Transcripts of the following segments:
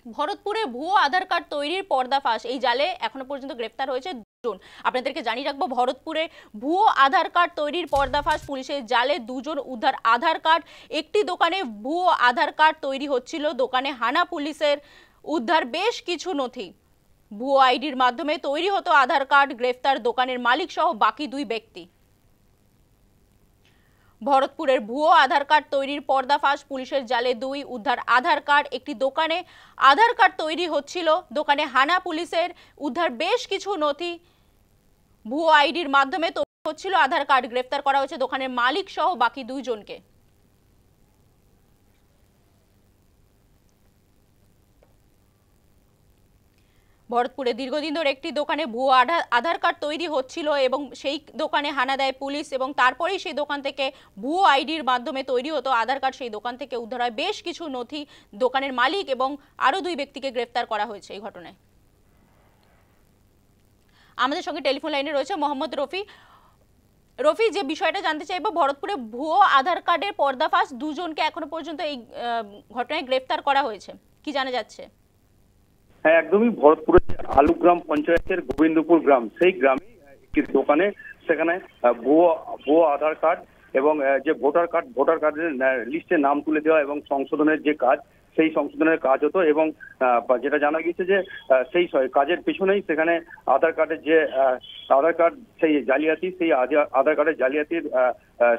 ভরতপুরে ভুয়ো আধার কার্ড তৈরির পর্দাফাশ। এই জালে এখনো পর্যন্ত গ্রেফতার হয়েছে দুজন। আপনাদেরকে জানিয়ে রাখবো, ভরতপুরে ভুয়ো আধার কার্ড তৈরির পর্দাফাশ। পুলিশের জালে দুজন উদ্ধার আধার কার্ড। একটি দোকানে ভুয়ো আধার কার্ড তৈরি হচ্ছিল, দোকানে হানা পুলিশের। উদ্ধার বেশ কিছু নথি। ভুয়ো আইডির মাধ্যমে তৈরি হতো আধার কার্ড। গ্রেফতার দোকানের মালিক সহ বাকি দুই ব্যক্তি। ভরতপুরের ভুয়ো আধার কার্ড তৈরির পর্দাফাশ। পুলিশের জালে দুই উদ্ধার আধার কার্ড। একটি দোকানে আধার কার্ড তৈরি হচ্ছিল, দোকানে হানা পুলিশের। উদ্ধার বেশ কিছু নথি। ভুয়ো আইডির মাধ্যমে তৈরি হচ্ছিল আধার কার্ড। গ্রেফতার করা হয়েছে দোকানের মালিক সহ বাকি দুইজনকে। ভরতপুরে দীর্ঘদিন ধরে একটি দোকানে ভুয়ো আধার কার্ড তৈরি হচ্ছিল এবং সেই দোকানে হানা দেয় পুলিশ, এবং তারপরেই সেই দোকান থেকে ভুয়ো আইডির মাধ্যমে তৈরি হতো আধার কার্ড। সেই দোকান থেকে উদ্ধার হয় বেশ কিছু নথি। দোকানের মালিক এবং আরও দুই ব্যক্তিকে গ্রেফতার করা হয়েছে এই ঘটনায়। আমাদের সঙ্গে টেলিফোন লাইনে রয়েছে মোহাম্মদ রফি। রফি, যে বিষয়টা জানতে চাইবো, ভরতপুরে ভুয়ো আধার কার্ডের পর্দাফাশ, দুজনকে এখনো পর্যন্ত এই ঘটনায় গ্রেফতার করা হয়েছে, কি জানা যাচ্ছে? হ্যাঁ, একদমই। ভরতপুরের আলুগ্রাম পঞ্চায়েতের গোবিন্দপুর গ্রাম, সেই গ্রামে একটি দোকানে সেখানে ভুয়ো আধার কার্ড এবং যে ভোটার কার্ডের লিস্টে নাম তুলে দেওয়া এবং সংশোধনের যে কাজ, সেই সংশোধনের কাজ হতো। এবং যেটা জানা গেছে যে সেই কাজের পেছনেই সেখানে আধার কার্ডের যে আধার কার্ড সেই জালিয়াতি, সেই আধার কার্ডের জালিয়াতির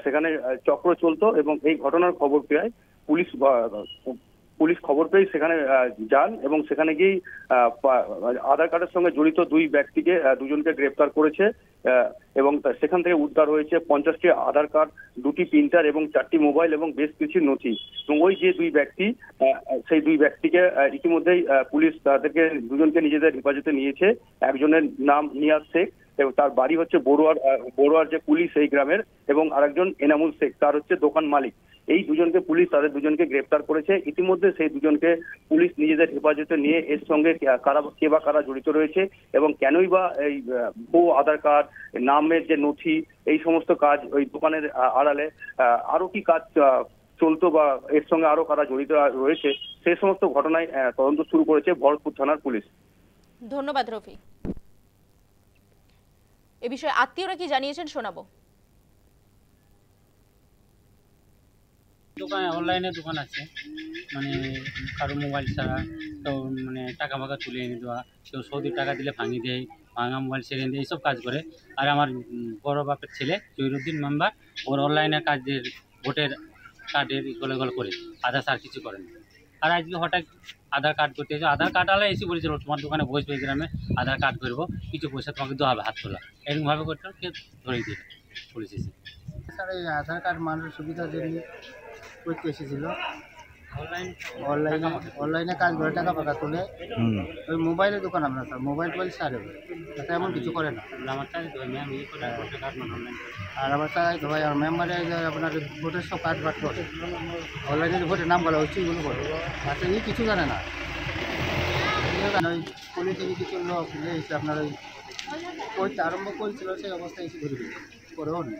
সেখানে চক্র চলতো। এবং এই ঘটনার খবর পেয়ে পুলিশ খবর পেয়ে সেখানে যান এবং সেখানে গিয়েই আধার কার্ডের সঙ্গে জড়িত দুজনকে গ্রেপ্তার করেছে। এবং সেখান থেকে উদ্ধার হয়েছে 50টি আধার কার্ড, 2টি প্রিন্টার এবং 4টি মোবাইল এবং বেশ কিছু নথি। এবং ওই যে দুই ব্যক্তি, সেই দুই ব্যক্তিকে ইতিমধ্যেই পুলিশ তাদেরকে দুজনকে নিজেদের হেফাজতে নিয়েছে। একজনের নাম নিয়াজ শেখ এবং তার বাড়ি হচ্ছে বড়ুয়ার যে পুলিশ এই গ্রামের, এবং আরেকজন এনামুল শেখ, তার হচ্ছে দোকান মালিক। এই দুজনকে পুলিশ তাদের দুজনকে গ্রেপ্তার করেছে। ইতিমধ্যে সেই দুজনকে পুলিশ নিজেদের হেফাজতে নিয়ে এর সঙ্গে কে বা কারা জড়িত রয়েছে এবং কেনই বা এই ভুয়ো আধার কার্ড, নামের যে নথি, এই সমস্ত কাজ ওই দোকানের আড়ালে আরো কি কাজ চলতো বা এর সঙ্গে আরো কারা জড়িত রয়েছে, সেই সমস্ত ঘটনায় তদন্ত শুরু করেছে ভরতপুর থানার পুলিশ। ধন্যবাদ রফি। এ বিষয়ে আত্মীয়রা কি জানিয়েছেন শোনাবো। দোকানে অনলাইনে দোকান আছে, মানে কারো মোবাইল ছাড়া তো মানে টাকা ফাঁকা তুলে এনে দেওয়া, কেউ সৌদি টাকা দিলে ভাঙিয়ে দেয়, ভাঙা মোবাইল সেরে দেয়, এইসব কাজ করে। আর আমার বড় বাপের ছেলে জহিরুদ্দিন মেম্বার, ওর অনলাইনে কাজের ভোটের কার্ডের গলে করে, আধার আর কিছু করেন। আর আজকে হঠাৎ আধার কার্ড করতে এসে আধার কার্ড আলা এসে বলেছিল তোমার দোকানে বসবে গ্রামে আধার কার্ড করবো, কিছু পয়সা তোমাকে দেওয়া হবে হাত তোলা, এরকমভাবে করতে কে ধরে দিয়ে পুলিশ এসে। স্যার, এই আধার কার্ড মানুষের সুবিধার জন্য করতে এসেছিল। অনলাইনে কাজ করে টাকা ফাঁকা তোলে। ওই মোবাইলের দোকান আপনার, স্যার মোবাইল সারে তাতে এমন কিছু করে না। আর আমার চাই তো ভাই, আমার মেম্বারে আপনার ভোটের সব কাজ বাট করে, অনলাইনে ভোটের নাম বলা হচ্ছে, এগুলো করে। আচ্ছা, এই কিছু জানে না। ওই পুলিশ কিছু লোক এসে আপনার ওই করতে আরম্ভ করেছিল, সেই অবস্থায় এসে ধরে দিল, করেও নেই।